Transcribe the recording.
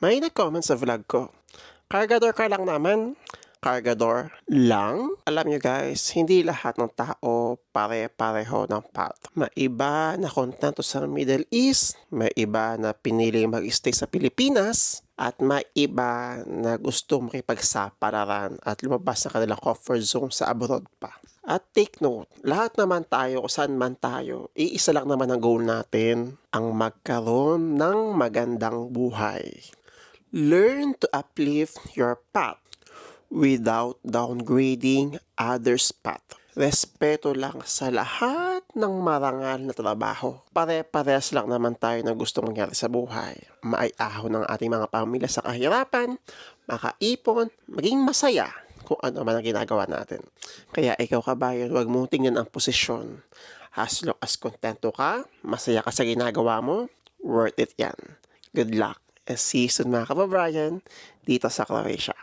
May nag-comment sa vlog ko, "Kargador ka lang naman." Kargador lang? Alam niyo guys, hindi lahat ng tao pare-pareho ng path. May iba na kontento sa Middle East, may iba na pinili mag-stay sa Pilipinas, at may iba na gusto makipagsapalaran at lumabas sa kanilang comfort zone sa abroad pa. At take note, lahat naman tayo kung saan man tayo, iisa lang naman ang goal natin, ang magkaroon ng magandang buhay. Learn to uplift your path without downgrading others' path. Respeto lang sa lahat ng marangal na trabaho. Pare-parehas lang naman tayo na gusto mangyari sa buhay. Maiahon ng ating mga pamilya sa kahirapan, makaipon, maging masaya kung ano man ang ginagawa natin. Kaya ikaw kabayan, huwag mong tingnan ang posisyon. As long as kontento ka, masaya ka sa ginagawa mo, worth it yan. Good luck and see you soon mga kababayan dito sa Croatia.